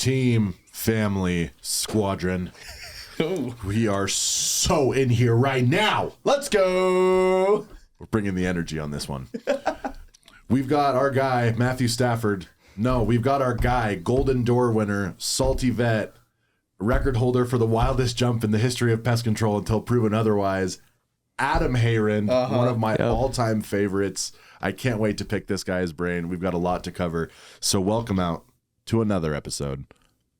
Team, family, squadron. Ooh. We are so in here right now. Let's go. We're bringing the energy on this one. We've got our guy, Matthew Stafford. No, we've got our guy, Golden Door winner, salty vet, record holder for the wildest jump in the history of pest control until proven otherwise, Adam Heyrend, one of my all-time favorites. I can't wait to pick this guy's brain. We've got a lot to cover. So welcome out to another episode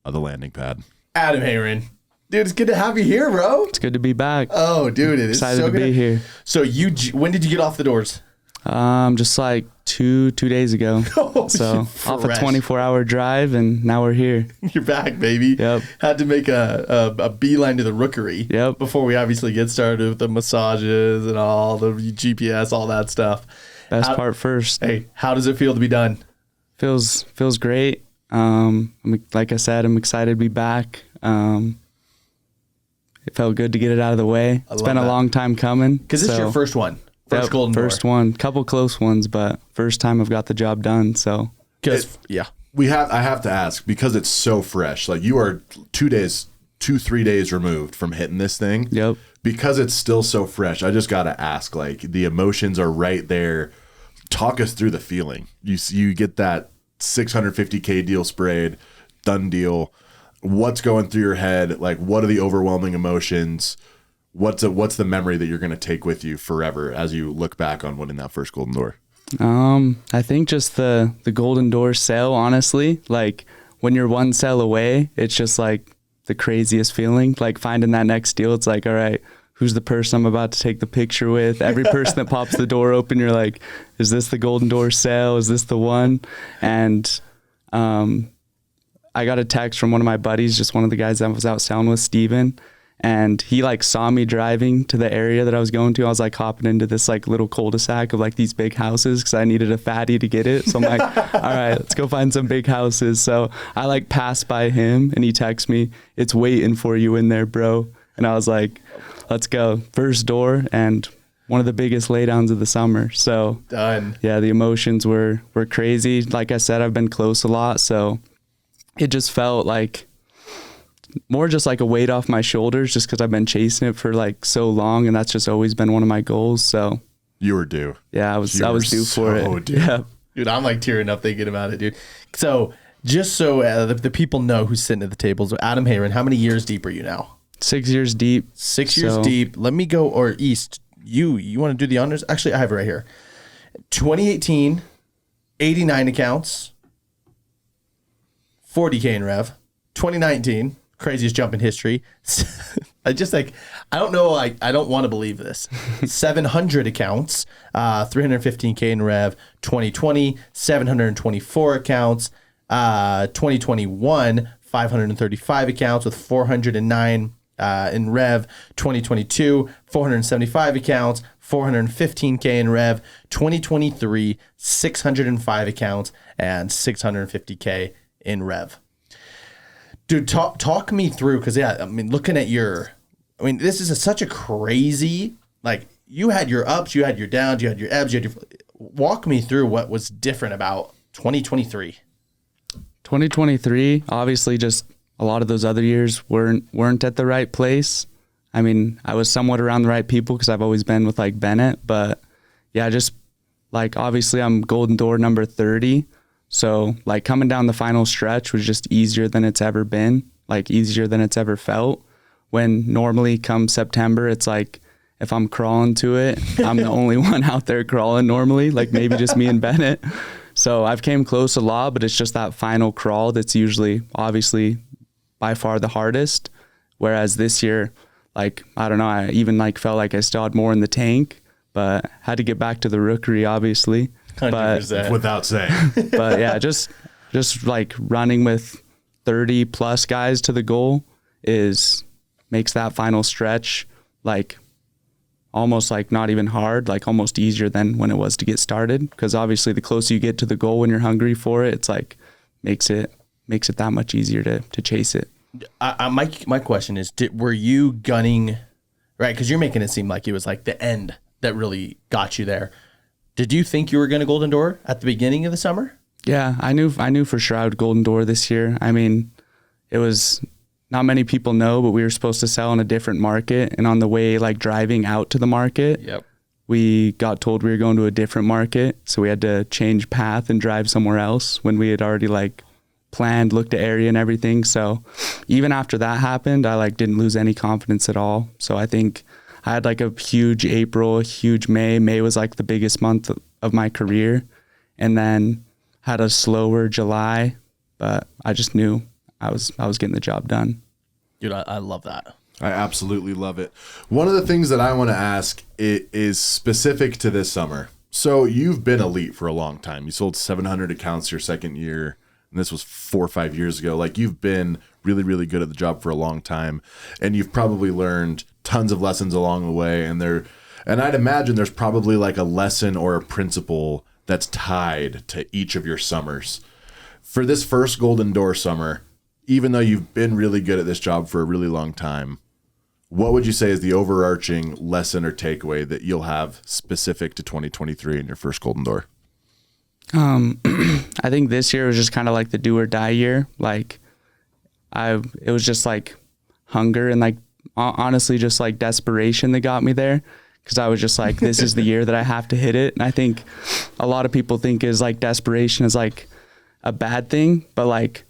of The Landing Pad. Adam Heyrend. Dude, it's good to have you here, bro. It's good to be back. Oh, dude, it is Excited so to good. be here. So when did you get off the doors? Just like two days ago. Oh, so off a fresh. 24-hour drive, and now we're here. You're back, baby. Yep. Had to make a beeline to the rookery. Yep. Before we obviously get started with the massages and all the GPS, all that stuff. Best part first. Hey, how does it feel to be done? Feels great. Like I said, I'm excited to be back. It felt good to get it out of the way. It's been a long time coming. Because this is your first one. First Golden Door. First one. Couple close ones, but first time I've got the job done. So Yeah. I have to ask, because it's so fresh. Like, you are 3 days removed from hitting this thing. Yep. Because it's still so fresh, I just got to ask, like, the emotions are right there. Talk us through the feeling. You get that 650K deal sprayed, done deal. What's going through your head? Like, what are the overwhelming emotions? What's the memory that you're going to take with you forever as you look back on winning that first Golden Door? I think just the Golden Door sale, honestly. Like, when you're one sale away, it's just like the craziest feeling. Like, finding that next deal, it's like, all right, who's the person I'm about to take the picture with? Every person that pops the door open, you're like, is this the Golden Door sale? Is this the one? And I got a text from one of my buddies, just one of the guys that was out selling with, Steven. And he like saw me driving to the area that I was going to. I was like hopping into this like little cul-de-sac of like these big houses because I needed a fatty to get it. So I'm like, all right, let's go find some big houses. So I like passed by him and he texts me, it's waiting for you in there, bro. And I was like, let's go. First door and one of the biggest laydowns of the summer. So Done. Yeah, the emotions were crazy. Like I said, I've been close a lot. So it just felt like more just like a weight off my shoulders just because I've been chasing it for like so long, and that's just always been one of my goals. So You were due. yeah, I was due for it. Due. Yeah. Dude, I'm like tearing up thinking about it, dude. So just so the people know who's sitting at the table, so Adam Heyrend, how many years deep are you now? 6 years deep. 6 years deep. Let me go, or East. You want to do the honors? Actually, I have it right here. 2018, 89 accounts, 40K in rev. 2019, craziest jump in history. I don't know. I don't want to believe this. 700 accounts, 315K in rev. 2020, 724 accounts. 2021, 535 accounts with 409 in rev. 2022, 475 accounts, 415K in rev. 2023, 605 accounts and 650K in rev. Dude, talk me through, because looking at this is such a crazy, like, you had your ups, you had your downs, you had your ebbs, walk me through what was different about 2023. 2023, obviously just a lot of those other years weren't at the right place. I mean, I was somewhat around the right people because I've always been with like Bennett, but yeah, just like obviously I'm Golden Door number 30. So like coming down the final stretch was just easier than it's ever been, like easier than it's ever felt. When normally come September, it's like if I'm crawling to it, I'm the only one out there crawling normally, like maybe just me and Bennett. So I've came close a lot, but it's just that final crawl that's usually obviously by far the hardest. Whereas this year, like, I don't know, I even like felt like I still had more in the tank, but had to get back to the rookery, obviously. 100%. Without saying. But yeah, just like running with 30 plus guys to the goal makes that final stretch like almost like not even hard, like almost easier than when it was to get started. Because obviously the closer you get to the goal when you're hungry for it, it's like makes it that much easier to chase it. My question is, were you gunning, right? Because you're making it seem like it was like the end that really got you there. Did you think you were going to Golden Door at the beginning of the summer? Yeah, I knew for sure I would Golden Door this year. I mean, it was not many people know, but we were supposed to sell in a different market. And on the way, like driving out to the market, we got told we were going to a different market. So we had to change path and drive somewhere else when we had already like planned, looked at area and everything. So even after that happened, I like didn't lose any confidence at all. So I think I had like a huge April, a huge May. May was like the biggest month of my career. And then had a slower July, but I just knew I was getting the job done. Dude, I love that. I absolutely love it. One of the things that I want to ask is specific to this summer. So you've been elite for a long time. You sold 700 accounts your second year, and this was 4 or 5 years ago. Like, you've been really, really good at the job for a long time, and you've probably learned tons of lessons along the way. And I'd imagine there's probably like a lesson or a principle that's tied to each of your summers. For this first Golden Door summer, even though you've been really good at this job for a really long time, what would you say is the overarching lesson or takeaway that you'll have specific to 2023 in your first Golden Door? I think this year was just kind of like the do or die year. Like it was just like hunger and like honestly just like desperation that got me there. Cause I was just like, this is the year that I have to hit it. And I think a lot of people think is like desperation is like a bad thing, but like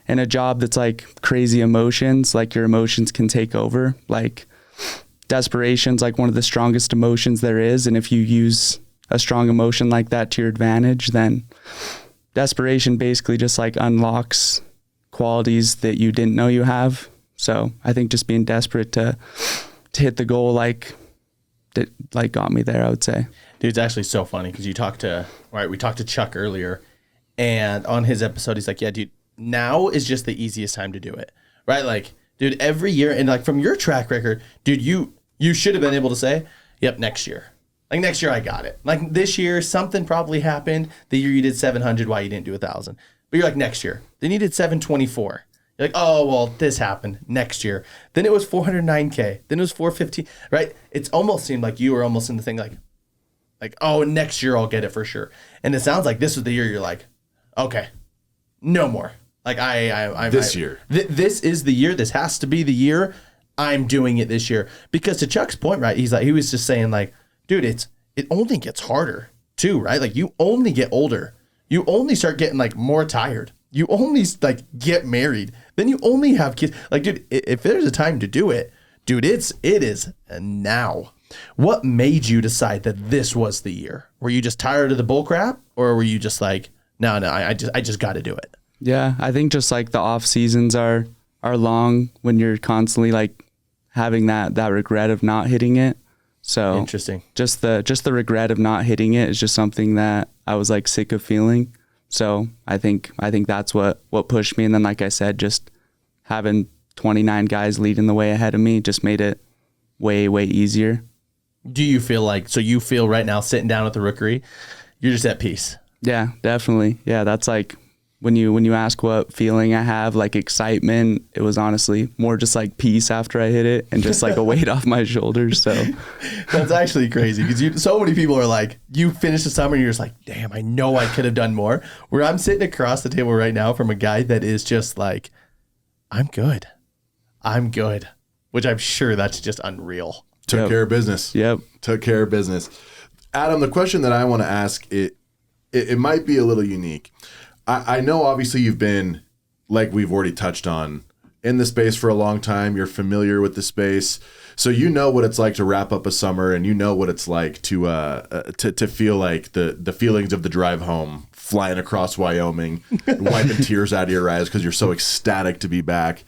in a job that's like crazy emotions, like your emotions can take over. Like desperation's like one of the strongest emotions there is. And if you use a strong emotion like that to your advantage, then desperation basically just like unlocks qualities that you didn't know you have. So I think just being desperate to hit the goal, like that like got me there, I would say. Dude, it's actually so funny because we talked to Chuck earlier, and on his episode, he's like, yeah, dude, now is just the easiest time to do it, right? Like, dude, every year, and like from your track record, dude, you should have been able to say, yep, next year. Like next year I got it. Like this year, something probably happened. The year you did 700, why you didn't do 1,000. But you're like, next year. Then you did 724. You're like, oh, well, this happened next year. Then it was 409K. Then it was 415, right? It's almost seemed like you were almost in the thing like, oh, next year I'll get it for sure. And it sounds like this was the year you're like, okay, no more. Like this year. This is the year. This has to be the year. I'm doing it this year. Because to Chuck's point, right? He was just saying like, dude, it only gets harder too, right? Like you only get older. You only start getting like more tired. You only like get married. Then you only have kids. Like, dude, if there's a time to do it, dude, it is now. What made you decide that this was the year? Were you just tired of the bull crap, or were you just like, no, I just got to do it? Yeah, I think just like the off seasons are long when you're constantly like having that regret of not hitting it. So interesting. Just the regret of not hitting it is just something that I was like sick of feeling. So I think that's what pushed me. And then, like I said, just having 29 guys leading the way ahead of me just made it way, way easier. Do you feel like, so you feel right now sitting down at the Rookery, you're just at peace? Yeah, definitely. Yeah, that's like when you ask what feeling I have, like excitement, it was honestly more just like peace after I hit it and just like a weight off my shoulders. So that's actually crazy because so many people are like, you finish the summer and you're just like, damn, I know I could have done more. Where I'm sitting across the table right now from a guy that is just like, I'm good, which I'm sure that's just unreal. Took care of business. Yep. Took care of business. Adam, the question that I want to ask, it might be a little unique. I know obviously you've been, like we've already touched on, in the space for a long time. You're familiar with the space. So you know what it's like to wrap up a summer, and you know what it's like to feel like the feelings of the drive home, flying across Wyoming, wiping tears out of your eyes because you're so ecstatic to be back.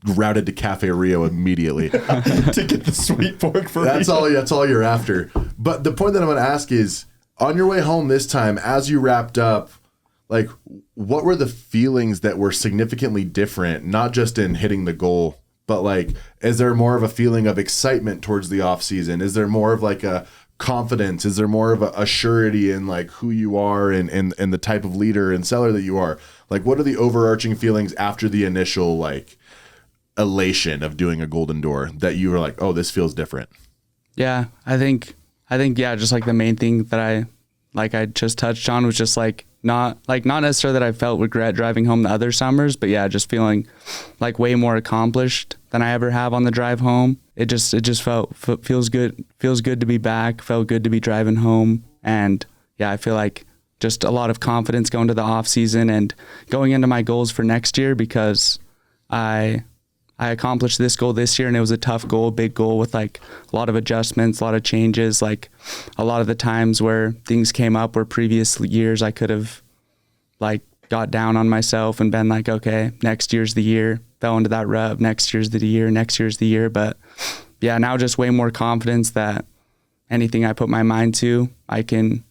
Routed to Cafe Rio immediately to get the sweet pork for that's all you're after. But the point that I'm going to ask is, on your way home this time, as you wrapped up, like, what were the feelings that were significantly different, not just in hitting the goal, but like, is there more of a feeling of excitement towards the off season? Is there more of like a confidence? Is there more of a surety in like who you are and the type of leader and seller that you are? Like, what are the overarching feelings after the initial like elation of doing a Golden Door that you were like, oh, this feels different? Yeah, I think yeah, just like the main thing that I just touched on was just like not necessarily that I felt regret driving home the other summers, but yeah, just feeling like way more accomplished than I ever have on the drive home. It just feels good to be back, felt good to be driving home. And yeah, I feel like just a lot of confidence going to the off season and going into my goals for next year, because I accomplished this goal this year, and it was a tough goal, big goal with like a lot of adjustments, a lot of changes, like a lot of the times where things came up where previous years I could have like got down on myself and been like, okay, next year's the year, fell into that rut, next year's the year. But yeah, now just way more confidence that anything I put my mind to, I can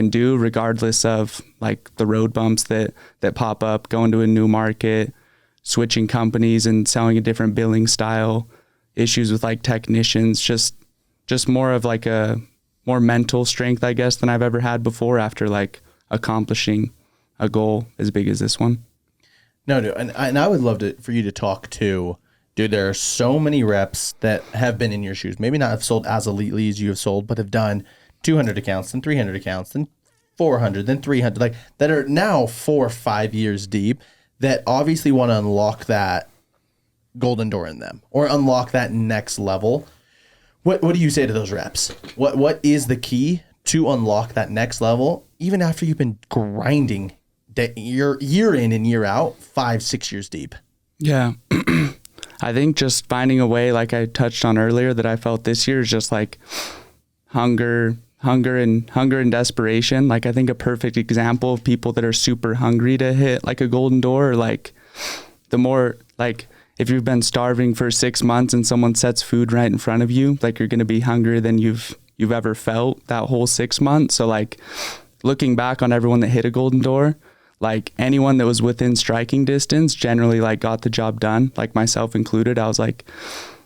do, regardless of like the road bumps that pop up, going to a new market, switching companies and selling a different billing style, issues with like technicians, just more of like a more mental strength, I guess, than I've ever had before after like accomplishing a goal as big as this one. No, dude, and I would love for you to talk to, dude, there are so many reps that have been in your shoes, maybe not have sold as elitely as you have sold, but have done 200 accounts, then 300 accounts, then 400, then 300, like that are now 4 or 5 years deep, that obviously want to unlock that golden door in them or unlock that next level. What do you say to those reps? What is the key to unlock that next level, even after you've been grinding that year in and year out, 5-6 years deep? Yeah. I think just finding a way, like I touched on earlier, that I felt this year is just like hunger and desperation. Like I think a perfect example of people that are super hungry to hit like a golden door, or like the more, like if you've been starving for 6 months and someone sets food right in front of you, like you're going to be hungrier than you've ever felt that whole 6 months. So like looking back on everyone that hit a golden door, like anyone that was within striking distance generally like got the job done, like myself included. I was like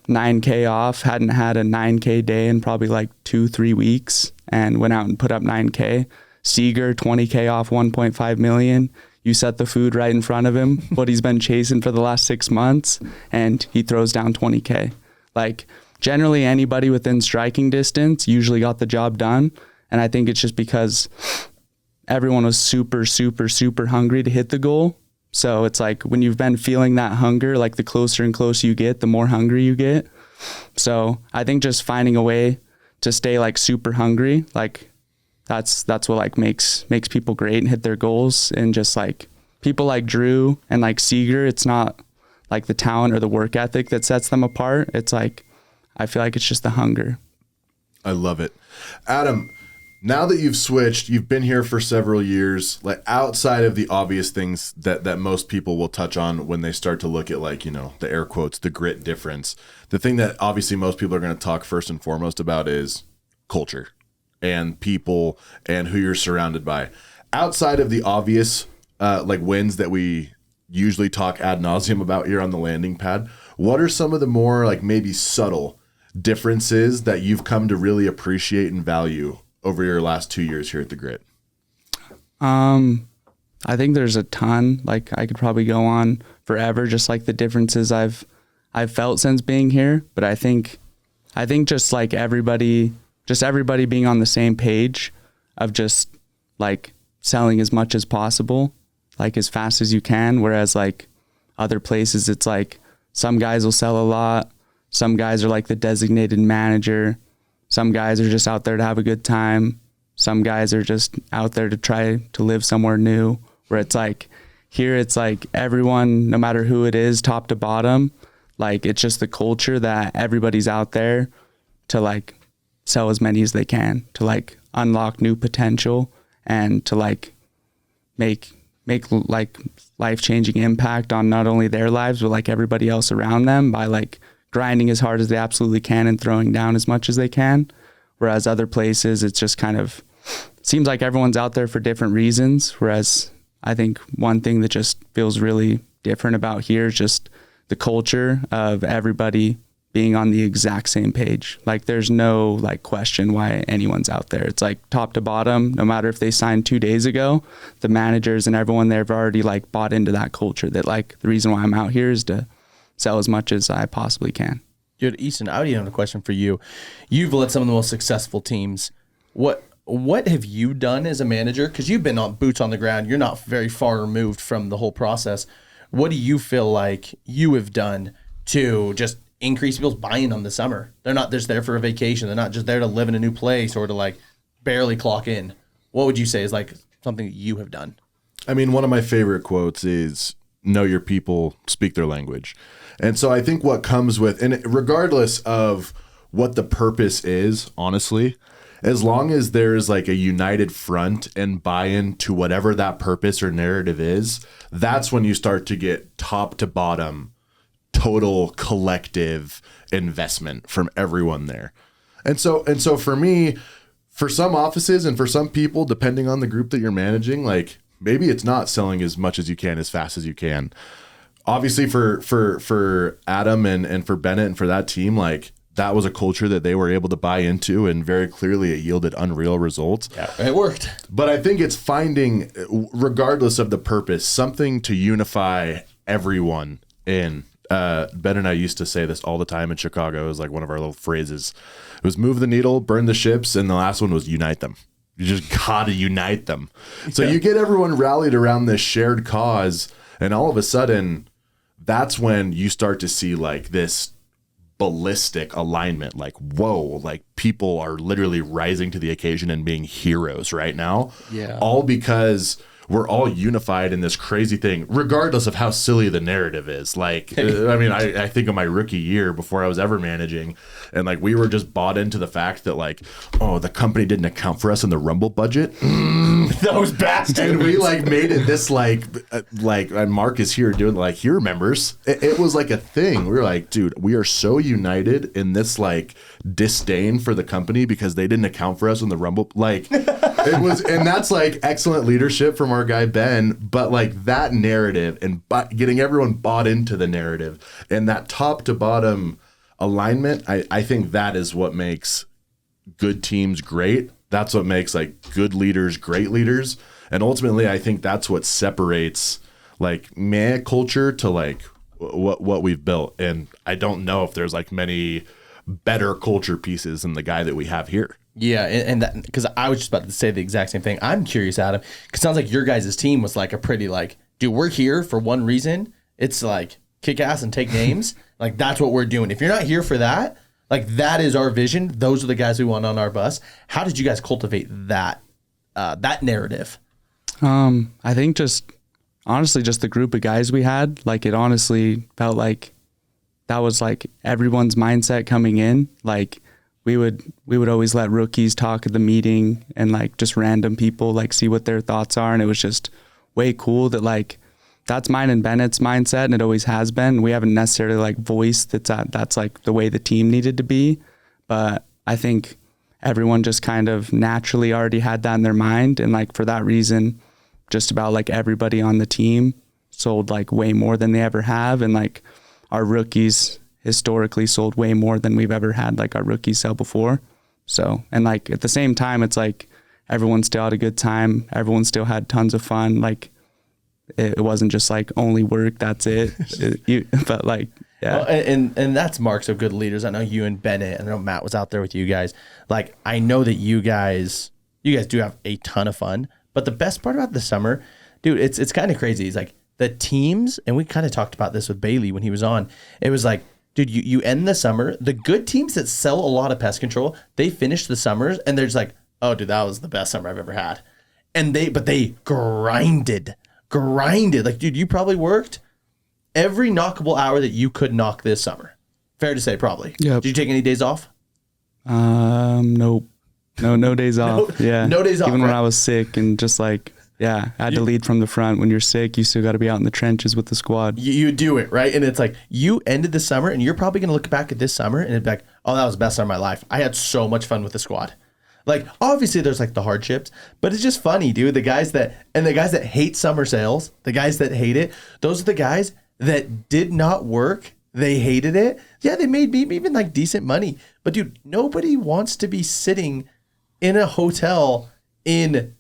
9K off, hadn't had a 9K day in probably like 2-3 weeks, and went out and put up 9K. Seager, 20K off 1.5 million. You set the food right in front of him, what he's been chasing for the last 6 months, and he throws down 20K. Like generally anybody within striking distance usually got the job done. And I think it's just because everyone was super, super, super hungry to hit the goal. So it's like when you've been feeling that hunger, like the closer and closer you get, the more hungry you get. So I think just finding a way to stay like super hungry, like that's what like makes people great and hit their goals. And just like people like Drew and like Seager, it's not like the talent or the work ethic that sets them apart. It's like, I feel like it's just the hunger. I love it. Adam, now that you've switched, you've been here for several years, like outside of the obvious things that most people will touch on when they start to look at, like, you know, the air quotes, the grit difference. The thing that obviously most people are going to talk first and foremost about is culture and people and who you're surrounded by. Outside of the obvious like wins that we usually talk ad nauseum about here on the landing pad, what are some of the more like maybe subtle differences that you've come to really appreciate and value over your last 2 years here at the Grit? I think there's a ton. Like I could probably go on forever, just like the differences I've felt since being here. But I think just like everybody being on the same page of just like selling as much as possible, like as fast as you can. Whereas like other places, it's like some guys will sell a lot. Some guys are like the designated manager. Some guys are just out there to have a good time. Some guys are just out there to try to live somewhere new, where it's like here, it's like everyone, no matter who it is, top to bottom, like it's just the culture that everybody's out there to like sell as many as they can, to like unlock new potential and to like make like life-changing impact on not only their lives, but like everybody else around them by like grinding as hard as they absolutely can and throwing down as much as they can. Whereas other places, it's just kind of seems like everyone's out there for different reasons. Whereas I think one thing that just feels really different about here is just the culture of everybody being on the exact same page. Like there's no like question why anyone's out there. It's like top to bottom, no matter if they signed 2 days ago, the managers and everyone there have already like bought into that culture that like the reason why I'm out here is to sell as much as I possibly can. Dude, Easton, I would even have a question for you. You've led some of the most successful teams. What what have you done as a manager? Because you've been on boots on the ground. You're not very far removed from the whole process. What do you feel like you have done to just increase people's buy-in on the summer? They're not just there for a vacation. They're not just there to live in a new place or to like barely clock in. What would you say is like something that you have done? I mean, one of my favorite quotes is know your people, speak their language. And so I think what comes with, and regardless of what the purpose is, honestly, as long as there's like a united front and buy-in to whatever that purpose or narrative is, that's when you start to get top to bottom, total collective investment from everyone there. And so for me, for some offices and for some people, depending on the group that you're managing, like maybe it's not selling as much as you can, as fast as you can. Obviously for Adam and for Bennett and for that team, like that was a culture that they were able to buy into, and very clearly it yielded unreal results. Yeah, it worked. But I think it's finding, regardless of the purpose, something to unify everyone in. Ben and I used to say this all the time in Chicago. It was like one of our little phrases. It was move the needle, burn the ships, and the last one was unite them. You just gotta unite them. So you get everyone rallied around this shared cause, and all of a sudden, that's when you start to see like this ballistic alignment. Like, whoa, like people are literally rising to the occasion and being heroes right now. Yeah. All because we're all unified in this crazy thing, regardless of how silly the narrative is. Like, I mean, I think of my rookie year before I was ever managing, and like we were just bought into the fact that like, oh, the company didn't account for us in the Rumble budget. Those bastards. And we like made it this like and Mark is here doing like, he remembers. It was like a thing. We were like, dude, we are so united in this like disdain for the company because they didn't account for us in the Rumble. Like it was, and that's like excellent leadership from our guy Ben. But like that narrative and getting everyone bought into the narrative and that top to bottom alignment, I think that is what makes good teams great. That's what makes like good leaders great leaders. And ultimately, I think that's what separates like meh culture to like what we've built. And I don't know if there's like many better culture pieces than the guy that we have here. Yeah, and that, because I was just about to say the exact same thing. I'm curious, Adam, because it sounds like your guys' team was like a pretty like, dude, we're here for one reason. It's like kick ass and take names. Like that's what we're doing. If you're not here for that, like that is our vision. Those are the guys we want on our bus. How did you guys cultivate that that narrative? I think just honestly, just the group of guys we had, like it honestly felt like that was like everyone's mindset coming in. Like we would always let rookies talk at the meeting and like just random people like see what their thoughts are. And it was just way cool that like, that's mine and Bennett's mindset, and it always has been. We haven't necessarily like voiced that's like the way the team needed to be, but I think everyone just kind of naturally already had that in their mind, and like for that reason, just about like everybody on the team sold like way more than they ever have, and like our rookies historically sold way more than we've ever had like our rookies sell before. So, and like at the same time, it's like everyone still had a good time. Everyone still had tons of fun. Like it wasn't just like only work, that's it. But like, yeah. Well, and that's marks of good leaders. I know you and Bennett, and I know Matt was out there with you guys. Like, I know that you guys do have a ton of fun, but the best part about the summer, dude, it's kind of crazy. It's like the teams, and we kind of talked about this with Bailey when he was on. It was like, dude, you end the summer, the good teams that sell a lot of pest control, they finish the summers and they're just like, oh, dude, that was the best summer I've ever had. And they grinded. Like, dude, you probably worked every knockable hour that you could knock this summer. Fair to say, probably. Yep. Did you take any days off? Nope. No days off. Yeah. No days off. Even when I was sick and just like, yeah, I had to lead from the front. When you're sick, you still got to be out in the trenches with the squad. You do it, right? And it's like, you ended the summer, and you're probably going to look back at this summer and it'd be like, oh, that was the best summer of my life. I had so much fun with the squad. Like, obviously there's like the hardships, but it's just funny, dude. The guys that hate summer sales, the guys that hate it, those are the guys that did not work. They hated it. Yeah, they made even like decent money. But dude, nobody wants to be sitting in a hotel in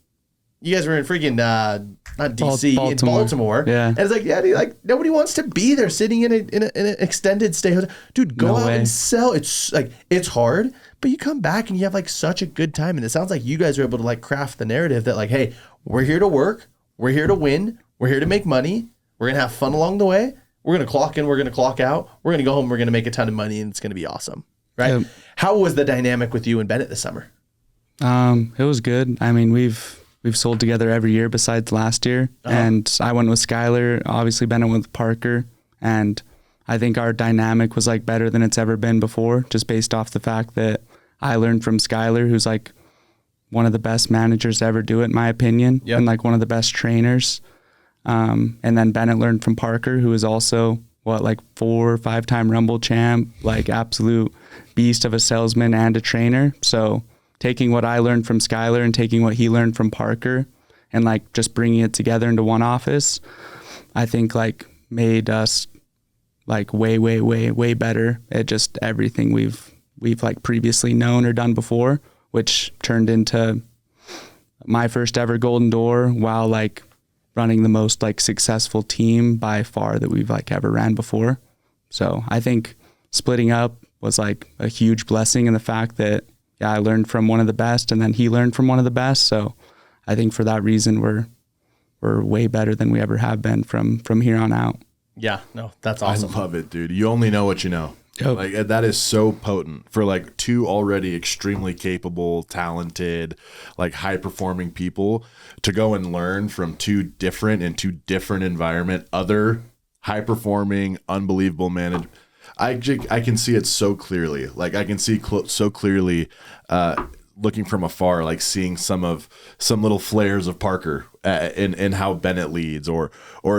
you guys were in freaking not DC, in Baltimore. Yeah. And it's like, yeah, dude, like nobody wants to be there sitting in an extended stay hotel. Dude, go out and sell. It's like, it's hard, but you come back and you have like such a good time. And it sounds like you guys are able to like craft the narrative that like, hey, we're here to work. We're here to win. We're here to make money. We're going to have fun along the way. We're going to clock in. We're going to clock out. We're going to go home. We're going to make a ton of money and it's going to be awesome. Right. Yep. How was the dynamic with you and Bennett this summer? It was good. I mean, we've sold together every year besides last year. And I went with Skylar, obviously Bennett went with Parker. And I think our dynamic was like better than it's ever been before, just based off the fact that I learned from Skylar, who's like one of the best managers to ever do it, in my opinion, and like one of the best trainers. And then Bennett learned from Parker, who is also like 4 or 5-time Rumble champ, like absolute beast of a salesman and a trainer. So taking what I learned from Skylar and taking what he learned from Parker and like just bringing it together into one office, I think like made us like way, way, way, way better at just everything we've like previously known or done before, which turned into my first ever Golden Door while like running the most like successful team by far that we've like ever ran before. So I think splitting up was like a huge blessing in the fact that I learned from one of the best and then he learned from one of the best. So I think for that reason, we're way better than we ever have been from here on out. Yeah, no, that's awesome. I love it, dude. You only know what you know. Yep. Like that is so potent for like 2 already extremely capable, talented, like high performing people to go and learn from 2 different environment, other high performing, unbelievable managers. I can see it so clearly. Like I can see so clearly, looking from afar, like seeing some little flares of Parker in how Bennett leads, or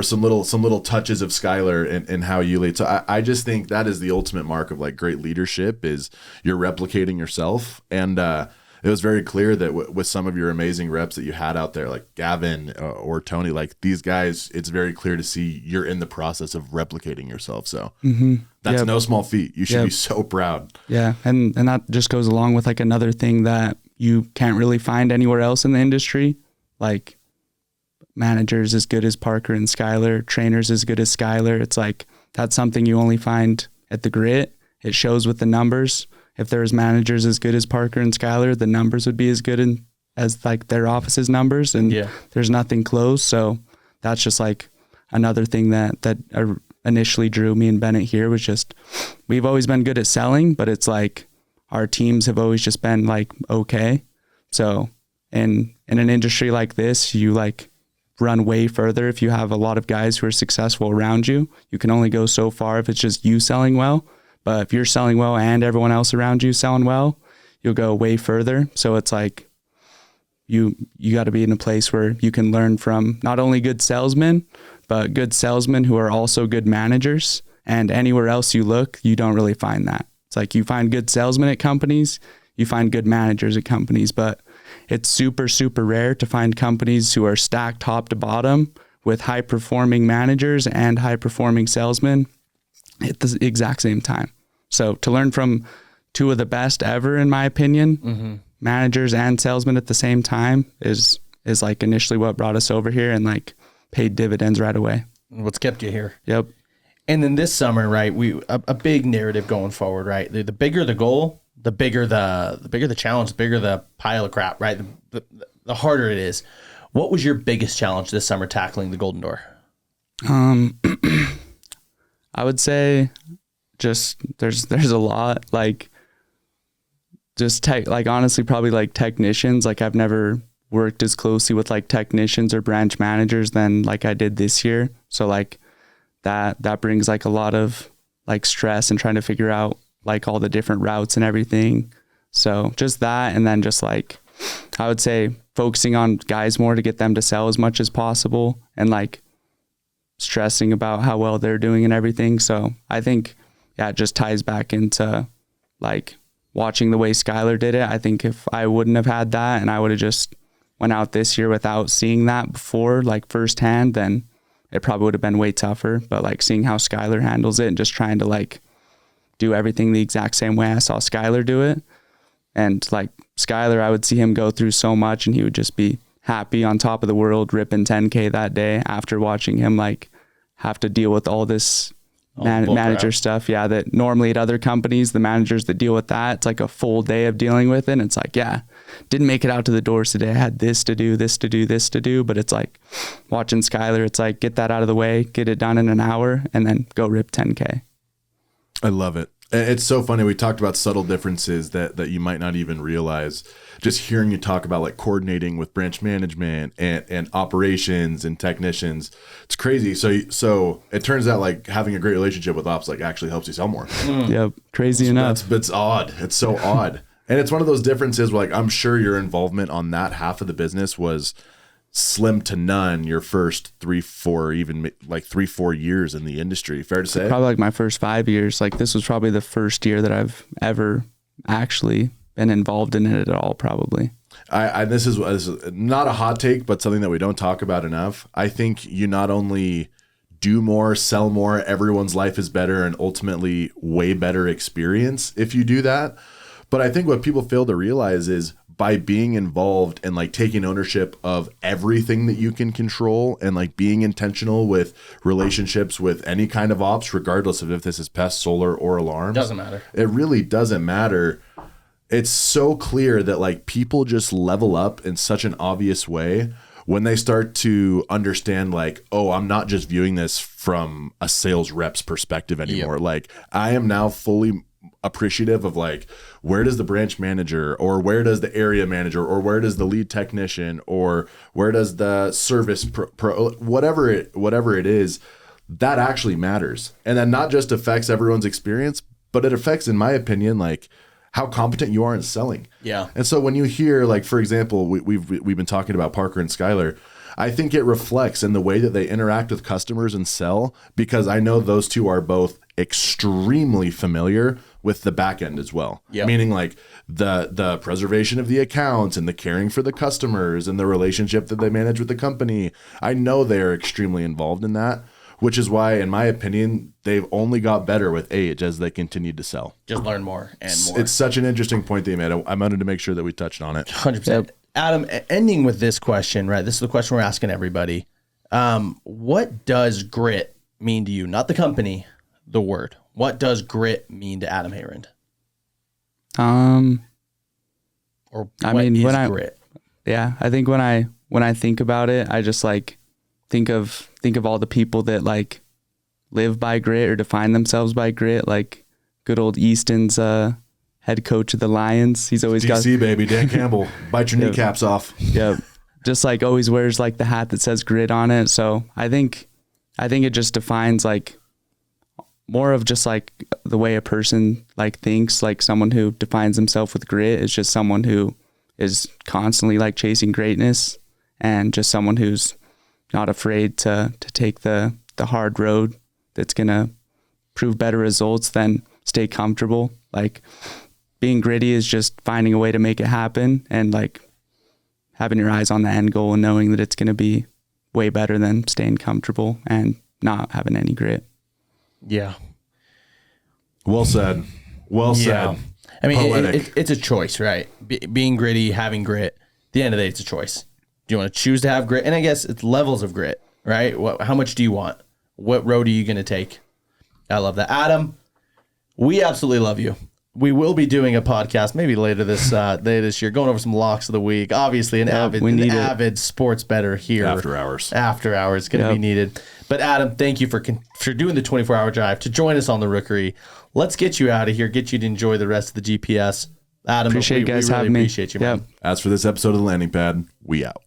some little touches of Skylar in how you lead. So I just think that is the ultimate mark of like great leadership is you're replicating yourself. And it was very clear that with some of your amazing reps that you had out there, like Gavin or Tony, like these guys, it's very clear to see you're in the process of replicating yourself. So that's no small feat. You should be so proud. Yeah. And that just goes along with like another thing that you can't really find anywhere else in the industry. Like managers as good as Parker and Skylar, trainers as good as Skylar. It's like, that's something you only find at the Grit. It shows with the numbers. If there was managers as good as Parker and Skylar, the numbers would be as good as like their office's numbers, and there's nothing close. So that's just like another thing that initially drew me and Bennett here was just, we've always been good at selling, but it's like our teams have always just been like, okay. So in an industry like this, you like run way further. If you have a lot of guys who are successful around you, you can only go so far if it's just you selling well. But if you're selling well and everyone else around you selling well, you'll go way further. So it's like you got to be in a place where you can learn from not only good salesmen, but good salesmen who are also good managers. And anywhere else you look, you don't really find that. It's like you find good salesmen at companies, you find good managers at companies, but it's super, super rare to find companies who are stacked top to bottom with high performing managers and high performing salesmen at the exact same time. So to learn from 2 of the best ever, in my opinion, managers and salesmen at the same time is like initially what brought us over here and like paid dividends right away. What's kept you here. Yep. And then this summer, right, a big narrative going forward, right? The bigger the goal, the bigger the challenge, the bigger the pile of crap, right? The harder it is. What was your biggest challenge this summer tackling the Golden Door? I would say just there's a lot, like just honestly probably like technicians. Like I've never worked as closely with like technicians or branch managers than like I did this year. So like that brings like a lot of like stress and trying to figure out like all the different routes and everything. So just that, and then just like I would say focusing on guys more to get them to sell as much as possible and like stressing about how well they're doing and everything. So I think, it just ties back into like watching the way Skylar did it. I think if I wouldn't have had that and I would have just went out this year without seeing that before, like firsthand, then it probably would have been way tougher. But like seeing how Skylar handles it and just trying to like do everything the exact same way I saw Skylar do it. And like Skylar, I would see him go through so much and he would just be happy on top of the world ripping 10K that day after watching him like have to deal with all this manager stuff. Yeah, that normally at other companies, the managers that deal with that, it's like a full day of dealing with it. And it's like, yeah, didn't make it out to the doors today. I had this to do, this to do, this to do. But it's like watching Skylar, it's like, get that out of the way, get it done in an hour, and then go rip 10K. I love it. It's so funny. We talked about subtle differences that you might not even realize. Just hearing you talk about like coordinating with branch management and operations and technicians, it's crazy. So it turns out like having a great relationship with ops like actually helps you sell more. Yep, crazy enough. It's odd. It's so odd, and it's one of those differences where like I'm sure your involvement on that half of the business was slim to none your first 3-4 years in the industry. Fair to say? Probably like my first 5 years. Like this was probably the first year that I've ever actually been involved in it at all, probably. This is not a hot take, but something that we don't talk about enough. I think you not only do more, sell more, everyone's life is better, and ultimately way better experience if you do that. But I think what people fail to realize is by being involved and like taking ownership of everything that you can control and like being intentional with relationships with any kind of ops, regardless of if this is pest, solar, or alarms. Doesn't matter. It really doesn't matter. It's so clear that like people just level up in such an obvious way when they start to understand like, oh, I'm not just viewing this from a sales rep's perspective anymore. Yep. Like I am now fully appreciative of like, where does the branch manager or where does the area manager or where does the lead technician or where does the service pro whatever it is, that actually matters. And that not just affects everyone's experience, but it affects, in my opinion, like how competent you are in selling. Yeah. And so when you hear, like, for example, we've been talking about Parker and Skylar, I think it reflects in the way that they interact with customers and sell, because I know those two are both extremely familiar with the back end as well. Yep. Meaning like the preservation of the accounts and the caring for the customers and the relationship that they manage with the company. I know they're extremely involved in that, which is why, in my opinion, they've only got better with age as they continued to sell. Just learn more and more. It's such an interesting point that you made. I wanted to make sure that we touched on it. 100%. Yep. Adam, ending with this question, right? This is the question we're asking everybody. What does grit mean to you? Not the company, the word. What does grit mean to Adam Heyrend? Or what is grit? Yeah, I think when I think about it, I just like think of all the people that like live by grit or define themselves by grit, like good old Easton's head coach of the Lions. He's always DC, baby, Dan Campbell. Bite your kneecaps off. Yep. Just like always wears like the hat that says grit on it. So I think it just defines like more of just like the way a person like thinks. Like someone who defines himself with grit is just someone who is constantly like chasing greatness, and just someone who's not afraid to take the hard road that's gonna prove better results than stay comfortable. Like being gritty is just finding a way to make it happen, and like having your eyes on the end goal and knowing that it's gonna be way better than staying comfortable and not having any grit. Yeah. Well said. Well said. I mean, it's a choice, right? Being gritty, having grit. At the end of the day, it's a choice. Do you want to choose to have grit? And I guess it's levels of grit, right? How much do you want? What road are you going to take? I love that. Adam, we absolutely love you. We will be doing a podcast maybe later this year, going over some locks of the week. Obviously, an avid sports bettor here. After hours going to be needed. But Adam, thank you for doing the 24-hour drive to join us on the Rookery. Let's get you out of here, get you to enjoy the rest of the GPS. Adam, appreciate you guys having me. Appreciate you, man. As for this episode of the Landing Pad, we out.